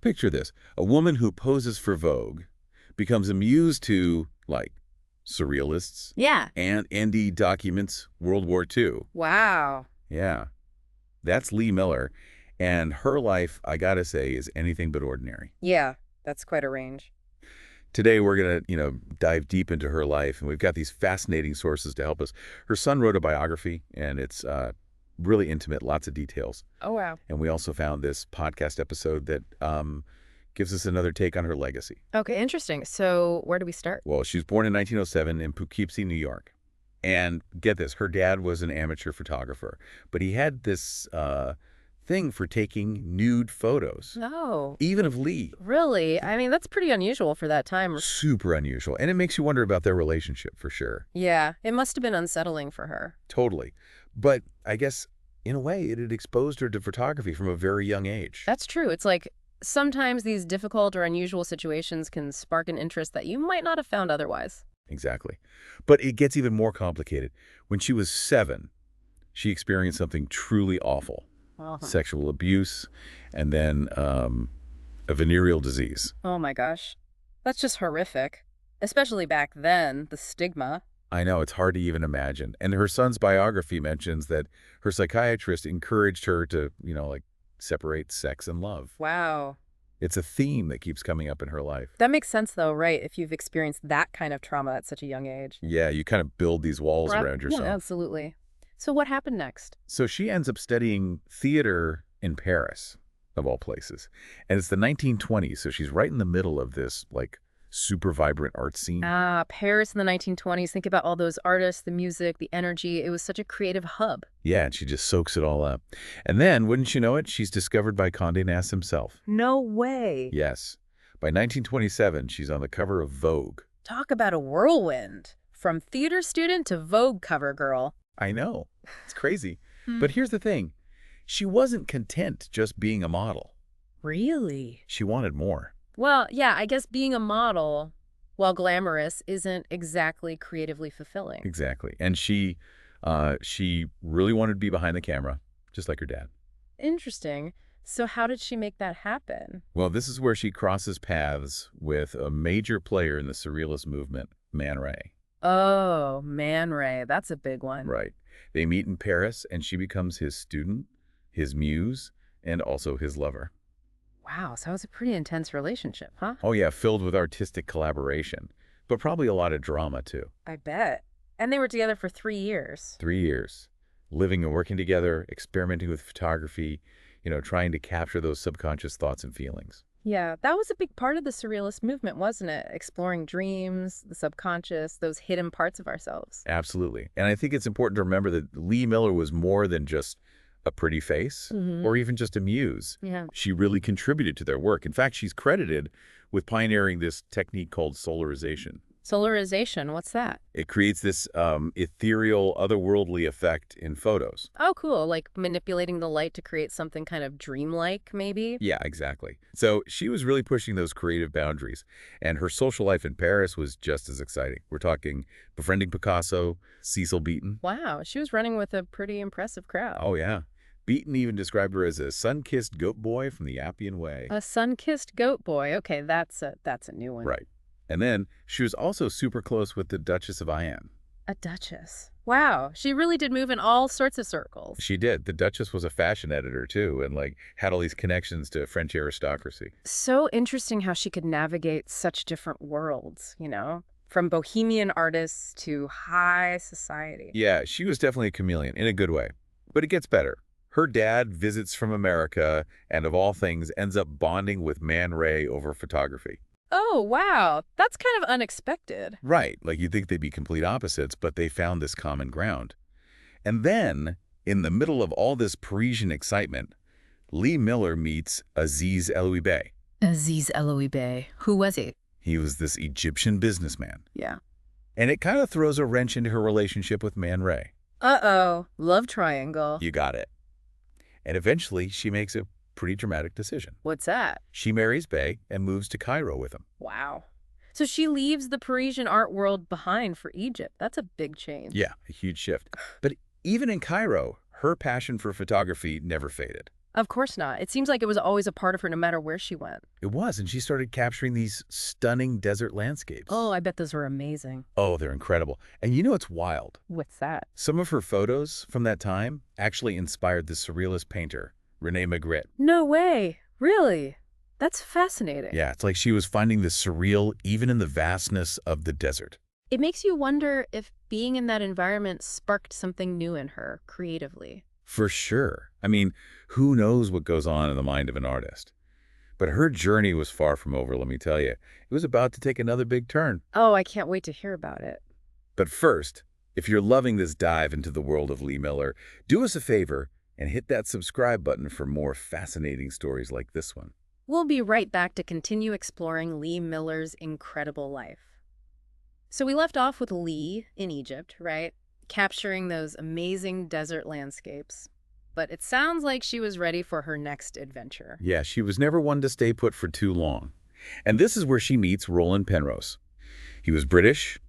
Picture this. A woman who poses for Vogue becomes a muse to, like, surrealists Yeah. and Andy documents World War II. Wow. Yeah, that's Lee Miller. And her life, I gotta say, is anything but ordinary. Yeah, that's quite a range. Today, we're going to, dive deep into her life, and we've got these fascinating sources to help us. Her son wrote a biography, and it's really intimate, lots of details. Oh, wow. And we also found this podcast episode that gives us another take on her legacy. Okay, interesting. So where do we start? Well, she was born in 1907 in Poughkeepsie, New York. And get this, her dad was an amateur photographer, but he had this thing for taking nude photos, Oh, even of Lee. really? I mean, that's pretty unusual for that time. Super unusual. And it makes you wonder about their relationship, for sure. Yeah, it must have been unsettling for her. Totally. But I guess, in a way, it had exposed her to photography from a very young age. That's true. It's like sometimes these difficult or unusual situations can spark an interest that you might not have found otherwise. Exactly. But it gets even more complicated. When she was 7, she experienced something truly awful. Sexual abuse, and then a venereal disease. Oh my gosh. That's just horrific. Especially back then, the stigma. I know, it's hard to even imagine. And her son's biography mentions that her psychiatrist encouraged her to, separate sex and love. Wow. It's a theme that keeps coming up in her life. That makes sense, though, right? If you've experienced that kind of trauma at such a young age. Yeah, you kind of build these walls around yourself. Yeah, absolutely. So what happened next? So she ends up studying theater in Paris, of all places. And it's the 1920s, so she's right in the middle of this, super vibrant art scene. Ah, Paris in the 1920s. Think about all those artists, the music, the energy. It was such a creative hub. Yeah, and she just soaks it all up. And then, wouldn't you know it, she's discovered by Condé Nast himself. No way. Yes. By 1927, she's on the cover of Vogue. Talk about a whirlwind. From theater student to Vogue cover girl. I know. It's crazy. But here's the thing. She wasn't content just being a model. Really? She wanted more. Well, yeah, I guess being a model, while glamorous, isn't exactly creatively fulfilling. Exactly. And she really wanted to be behind the camera, just like her dad. Interesting. So how did she make that happen? Well, this is where she crosses paths with a major player in the Surrealist movement, Man Ray. Oh, Man Ray. That's a big one. Right. They meet in Paris, and she becomes his student, his muse, and also his lover. Wow, so it was a pretty intense relationship, huh? Oh, yeah, filled with artistic collaboration, but probably a lot of drama, too. I bet. And they were together for 3 years. 3 years, living and working together, experimenting with photography, trying to capture those subconscious thoughts and feelings. Yeah, that was a big part of the Surrealist movement, wasn't it? Exploring dreams, the subconscious, those hidden parts of ourselves. Absolutely. And I think it's important to remember that Lee Miller was more than just a pretty face or even just a muse. Yeah. She really contributed to their work. In fact, she's credited with pioneering this technique called solarization. Solarization, what's that? It creates this ethereal, otherworldly effect in photos. Oh, cool. Like manipulating the light to create something kind of dreamlike, maybe? Yeah, exactly. So she was really pushing those creative boundaries. And her social life in Paris was just as exciting. We're talking befriending Picasso, Cecil Beaton. Wow, she was running with a pretty impressive crowd. Oh, yeah. Beaton even described her as a sun-kissed goat boy from the Appian Way. A sun-kissed goat boy. Okay, that's a new one. Right. And then she was also super close with the Duchess of Ayan. A duchess. Wow, she really did move in all sorts of circles. She did. The Duchess was a fashion editor, too, and had all these connections to French aristocracy. So interesting how she could navigate such different worlds, from bohemian artists to high society. Yeah, she was definitely a chameleon in a good way. But it gets better. Her dad visits from America and, of all things, ends up bonding with Man Ray over photography. Oh, wow. That's kind of unexpected. Right. You'd think they'd be complete opposites, but they found this common ground. And then, in the middle of all this Parisian excitement, Lee Miller meets Aziz Eloui Bey. Aziz Eloui Bey. Who was he? He was this Egyptian businessman. Yeah. And it kind of throws a wrench into her relationship with Man Ray. Uh-oh. Love triangle. You got it. And eventually, she makes a pretty dramatic decision. What's that? She marries Bey and moves to Cairo with him. Wow. So she leaves the Parisian art world behind for Egypt. That's a big change. Yeah, a huge shift. But even in Cairo, her passion for photography never faded. Of course not. It seems like it was always a part of her no matter where she went. It was, and she started capturing these stunning desert landscapes. Oh, I bet those were amazing. Oh, they're incredible. And you know it's wild. What's that? Some of her photos from that time actually inspired the surrealist painter, Rene Magritte. No way. Really? That's fascinating. Yeah, it's like she was finding the surreal even in the vastness of the desert. It makes you wonder if being in that environment sparked something new in her creatively. For sure. I mean, who knows what goes on in the mind of an artist? But her journey was far from over, let me tell you. It was about to take another big turn. Oh, I can't wait to hear about it. But first, if you're loving this dive into the world of Lee Miller, do us a favor and hit that subscribe button for more fascinating stories like this one. We'll be right back to continue exploring Lee Miller's incredible life. So we left off with Lee in Egypt, right? Capturing those amazing desert landscapes. But it sounds like she was ready for her next adventure. Yeah, she was never one to stay put for too long. And this is where she meets Roland Penrose. He was British,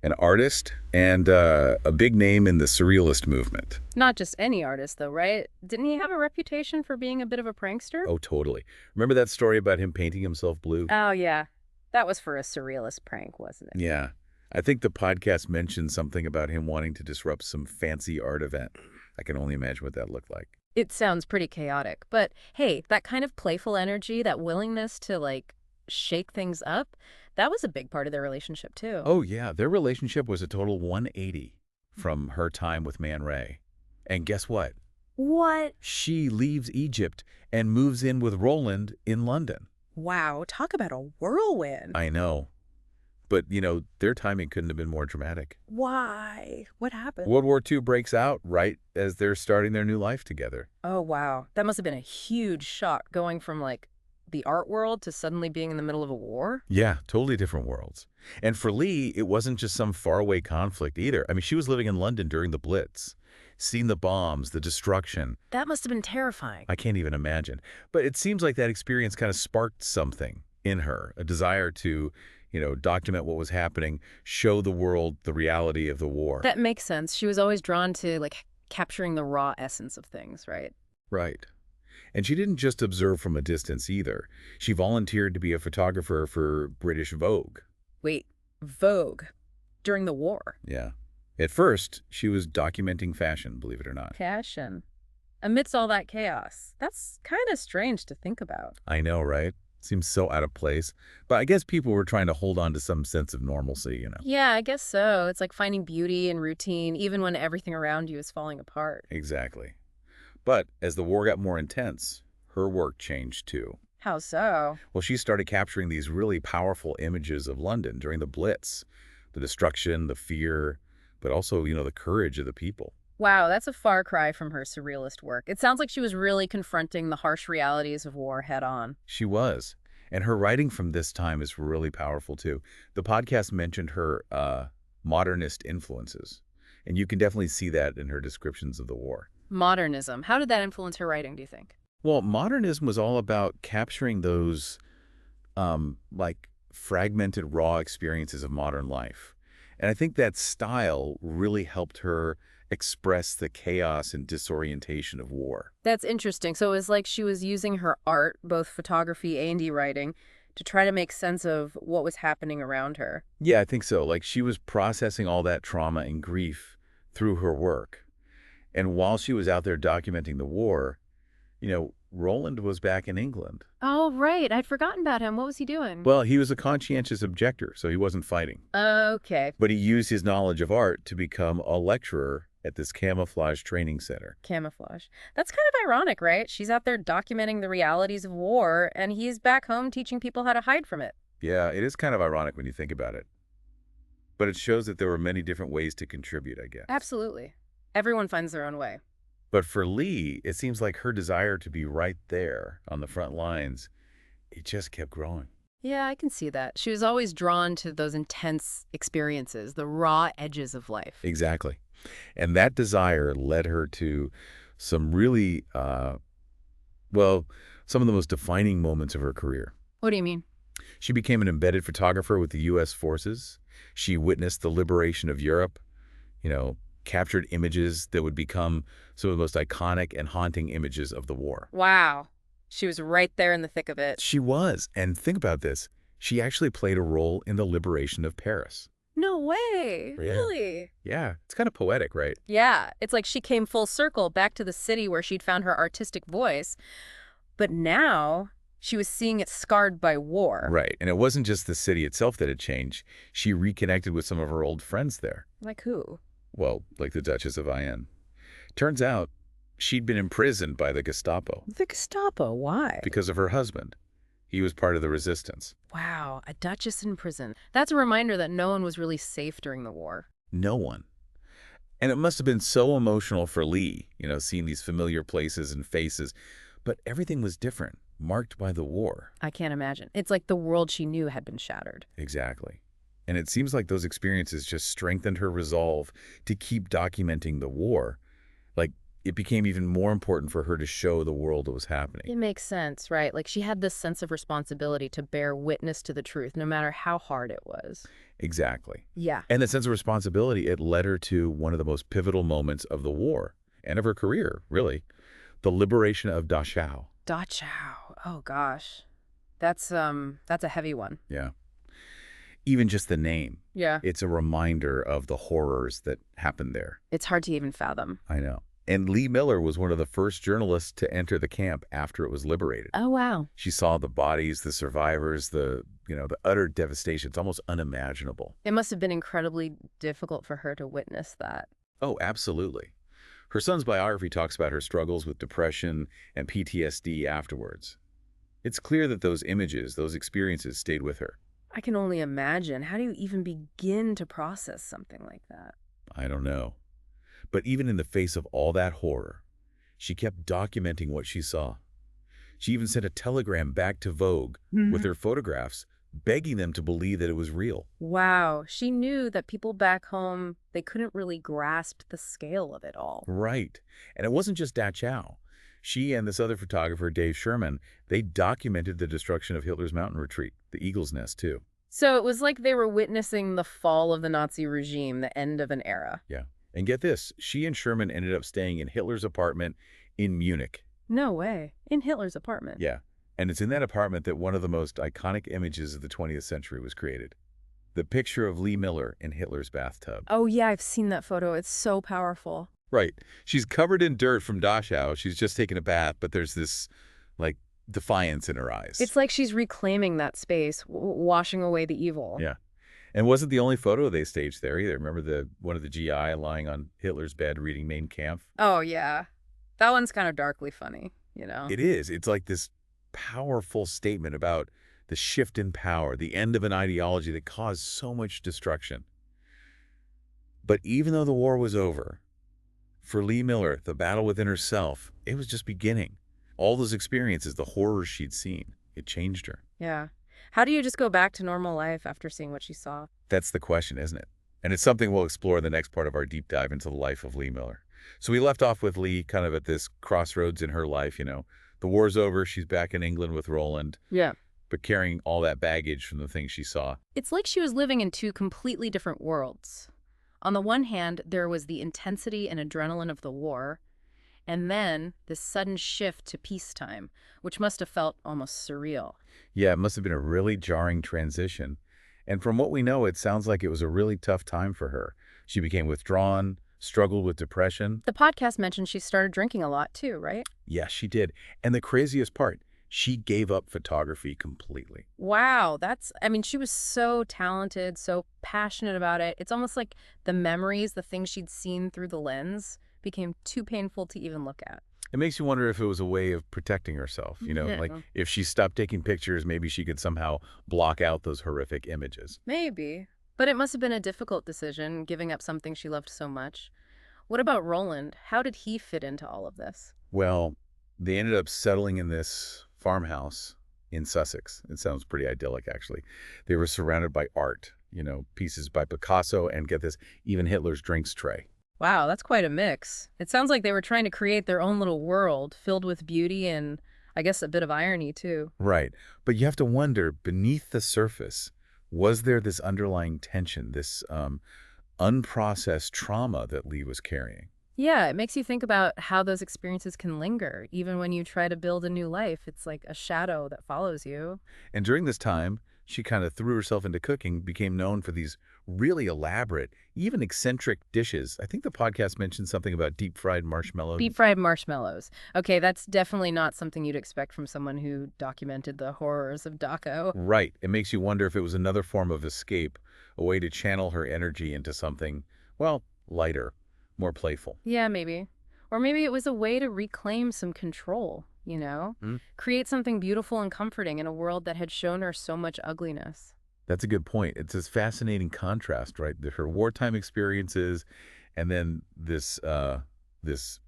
an artist, and a big name in the Surrealist movement. Not just any artist, though, right? Didn't he have a reputation for being a bit of a prankster? Oh, totally. Remember that story about him painting himself blue? Oh, yeah. That was for a surrealist prank, wasn't it? Yeah. I think the podcast mentioned something about him wanting to disrupt some fancy art event. I can only imagine what that looked like. It sounds pretty chaotic, but hey, that kind of playful energy, that willingness to, like, shake things up, that was a big part of their relationship, too. Oh, yeah. Their relationship was a total 180 from her time with Man Ray. And guess what? What? She leaves Egypt and moves in with Roland in London. Wow, talk about a whirlwind. I know. But, their timing couldn't have been more dramatic. Why? What happened? World War II breaks out right as they're starting their new life together. Oh, wow. That must have been a huge shock, going from, like, the art world to suddenly being in the middle of a war? Yeah, totally different worlds. And for Lee, it wasn't just some faraway conflict either. I mean, she was living in London during the Blitz, seeing the bombs, the destruction. That must have been terrifying. I can't even imagine. But it seems like that experience kind of sparked something in her, a desire to document what was happening, show the world the reality of the war. That makes sense. She was always drawn to, like, capturing the raw essence of things, right? Right. And she didn't just observe from a distance either. She volunteered to be a photographer for British Vogue. Wait, Vogue? During the war? Yeah. At first, she was documenting fashion, believe it or not. Fashion. Amidst all that chaos. That's kind of strange to think about. I know, right? Seems so out of place. But I guess people were trying to hold on to some sense of normalcy. Yeah, I guess so. It's like finding beauty in routine, even when everything around you is falling apart. Exactly. But as the war got more intense, her work changed too. How so? Well, she started capturing these really powerful images of London during the Blitz. The destruction, the fear, but also, the courage of the people. Wow, that's a far cry from her surrealist work. It sounds like she was really confronting the harsh realities of war head on. She was. And her writing from this time is really powerful too. The podcast mentioned her modernist influences. And you can definitely see that in her descriptions of the war. Modernism. How did that influence her writing, do you think? Well, modernism was all about capturing those, fragmented, raw experiences of modern life. And I think that style really helped her express the chaos and disorientation of war. That's interesting. So it was like she was using her art, both photography and writing, to try to make sense of what was happening around her. Yeah, I think so. Like she was processing all that trauma and grief through her work. And while she was out there documenting the war, Roland was back in England. Oh, right. I'd forgotten about him. What was he doing? Well, he was a conscientious objector, so he wasn't fighting. Okay. But he used his knowledge of art to become a lecturer at this camouflage training center. Camouflage. That's kind of ironic, right? She's out there documenting the realities of war, and he's back home teaching people how to hide from it. Yeah, it is kind of ironic when you think about it. But it shows that there were many different ways to contribute, I guess. Absolutely. Everyone finds their own way. But for Lee, it seems like her desire to be right there on the front lines, it just kept growing. Yeah, I can see that. She was always drawn to those intense experiences, the raw edges of life. Exactly. And that desire led her to some really, some of the most defining moments of her career. What do you mean? She became an embedded photographer with the U.S. forces. She witnessed the liberation of Europe, captured images that would become some of the most iconic and haunting images of the war. Wow. She was right there in the thick of it. She was. And think about this. She actually played a role in the liberation of Paris. No way. Yeah. Really? Yeah, it's kind of poetic, right? Yeah. It's like she came full circle back to the city where she'd found her artistic voice. But now she was seeing it scarred by war. Right. And it wasn't just the city itself that had changed. She reconnected with some of her old friends there. Like who? Well, like the Duchess of Vienne. Turns out she'd been imprisoned by the Gestapo The Gestapo. Why? because of her husband. He was part of the resistance. Wow, a duchess in prison. That's a reminder that no one was really safe during the war. No one. And it must have been so emotional for Lee, seeing these familiar places and faces. But everything was different, marked by the war. I can't imagine. It's like the world she knew had been shattered. Exactly. And it seems like those experiences just strengthened her resolve to keep documenting the war. Like, it became even more important for her to show the world what was happening. It makes sense, right? Like she had this sense of responsibility to bear witness to the truth, no matter how hard it was. Exactly. Yeah. And that sense of responsibility, it led her to one of the most pivotal moments of the war, and of her career, really, the liberation of Dachau. Dachau. Oh, gosh. That's a heavy one. Yeah. Even just the name. Yeah. It's a reminder of the horrors that happened there. It's hard to even fathom. I know. And Lee Miller was one of the first journalists to enter the camp after it was liberated. Oh, wow. She saw the bodies, the survivors, the utter devastation. It's almost unimaginable. It must have been incredibly difficult for her to witness that. Oh, absolutely. Her son's biography talks about her struggles with depression and PTSD afterwards. It's clear that those images, those experiences stayed with her. I can only imagine. How do you even begin to process something like that? I don't know. But even in the face of all that horror, she kept documenting what she saw. She even sent a telegram back to Vogue with her photographs, begging them to believe that it was real. Wow. She knew that people back home, they couldn't really grasp the scale of it all. Right. And it wasn't just Dachau. She and this other photographer, Dave Sherman, they documented the destruction of Hitler's mountain retreat, the Eagle's Nest, too. So it was like they were witnessing the fall of the Nazi regime, the end of an era. Yeah. And get this, she and Sherman ended up staying in Hitler's apartment in Munich. No way. In Hitler's apartment. Yeah. And it's in that apartment that one of the most iconic images of the 20th century was created. The picture of Lee Miller in Hitler's bathtub. Oh, yeah, I've seen that photo. It's so powerful. Right. She's covered in dirt from Dachau. She's just taken a bath, but there's this, defiance in her eyes. It's like she's reclaiming that space, washing away the evil. Yeah. And wasn't the only photo they staged there either. Remember one of the GI lying on Hitler's bed reading Mein Kampf? Oh, yeah. That one's kind of darkly funny, It is. It's like this powerful statement about the shift in power, the end of an ideology that caused so much destruction. But even though the war was over, for Lee Miller, the battle within herself, it was just beginning. All those experiences, the horrors she'd seen, it changed her. Yeah. How do you just go back to normal life after seeing what she saw? That's the question, isn't it? And it's something we'll explore in the next part of our deep dive into the life of Lee Miller. So we left off with Lee kind of at this crossroads in her life, The war's over, she's back in England with Roland. Yeah. But carrying all that baggage from the things she saw. It's like she was living in two completely different worlds. On the one hand, there was the intensity and adrenaline of the war, and then this sudden shift to peacetime, which must have felt almost surreal. Yeah, it must have been a really jarring transition. And from what we know, it sounds like it was a really tough time for her. She became withdrawn, struggled with depression. The podcast mentioned she started drinking a lot too, right? Yes, she did. And the craziest part, she gave up photography completely. Wow, she was so talented, so passionate about it. It's almost like the memories, the things she'd seen through the lens, became too painful to even look at. It makes you wonder if it was a way of protecting herself, Yeah. like if she stopped taking pictures, maybe she could somehow block out those horrific images. Maybe. But it must have been a difficult decision, giving up something she loved so much. What about Roland? How did he fit into all of this? Well, they ended up settling in this farmhouse in Sussex. It sounds pretty idyllic, actually. They were surrounded by art, pieces by Picasso, and get this, even Hitler's drinks tray. Wow, that's quite a mix. It sounds like they were trying to create their own little world filled with beauty and, I guess, a bit of irony, too. Right. But you have to wonder, beneath the surface, was there this underlying tension, this unprocessed trauma that Lee was carrying. Yeah, it makes you think about how those experiences can linger. Even when you try to build a new life, it's like a shadow that follows you. And during this time, she kind of threw herself into cooking, became known for these really elaborate, even eccentric dishes. I think the podcast mentioned something about deep-fried marshmallow. Deep fried marshmallows. Okay, that's definitely not something you'd expect from someone who documented the horrors of Dachau. Right. It makes you wonder if it was another form of escape, a way to channel her energy into something, well, lighter, more playful. Yeah, maybe. Or maybe it was a way to reclaim some control, you know? Hmm? Create something beautiful and comforting in a world that had shown her so much ugliness. That's a good point. It's this fascinating contrast, right? Her wartime experiences and then this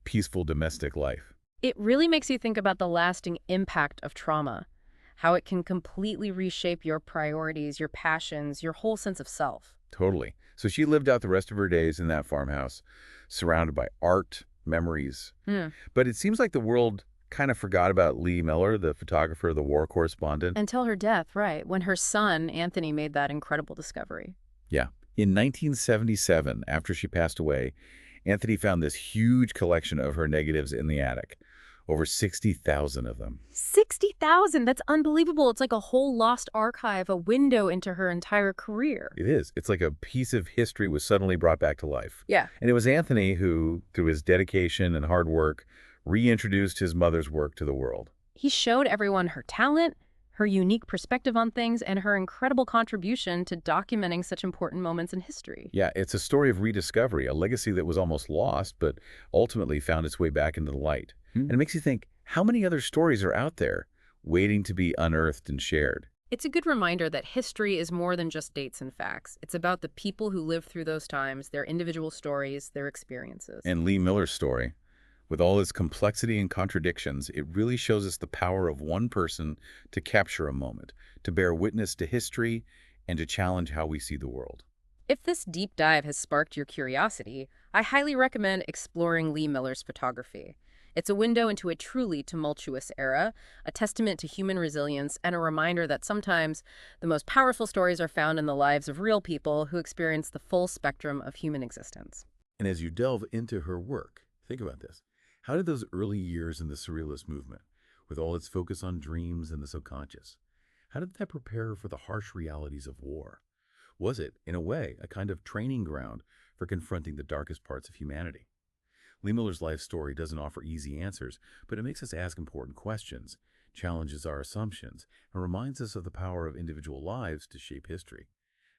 peaceful domestic life. It really makes you think about the lasting impact of trauma, how it can completely reshape your priorities, your passions, your whole sense of self. Totally. So she lived out the rest of her days in that farmhouse, surrounded by art, memories. Hmm. But it seems like the world kind of forgot about Lee Miller, the photographer, the war correspondent. Until her death, right, when her son, Anthony, made that incredible discovery. Yeah. In 1977, after she passed away, Anthony found this huge collection of her negatives in the attic, over 60,000 of them. 60,000! That's unbelievable. It's like a whole lost archive, a window into her entire career. It is. It's like a piece of history was suddenly brought back to life. Yeah. And it was Anthony who, through his dedication and hard work, reintroduced his mother's work to the world. He showed everyone her talent, her unique perspective on things, and her incredible contribution to documenting such important moments in history. Yeah, it's a story of rediscovery, a legacy that was almost lost, but ultimately found its way back into the light. And it makes you think, how many other stories are out there waiting to be unearthed and shared? It's a good reminder that history is more than just dates and facts. It's about the people who lived through those times, their individual stories, their experiences. And Lee Miller's story, with all its complexity and contradictions, it really shows us the power of one person to capture a moment, to bear witness to history, and to challenge how we see the world. If this deep dive has sparked your curiosity, I highly recommend exploring Lee Miller's photography. It's a window into a truly tumultuous era, a testament to human resilience, and a reminder that sometimes the most powerful stories are found in the lives of real people who experience the full spectrum of human existence. And as you delve into her work, think about this. How did those early years in the Surrealist movement, with all its focus on dreams and the subconscious, how did that prepare her for the harsh realities of war? Was it, in a way, a kind of training ground for confronting the darkest parts of humanity? Lee Miller's life story doesn't offer easy answers, but it makes us ask important questions, challenges our assumptions, and reminds us of the power of individual lives to shape history.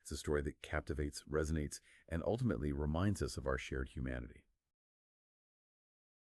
It's a story that captivates, resonates, and ultimately reminds us of our shared humanity.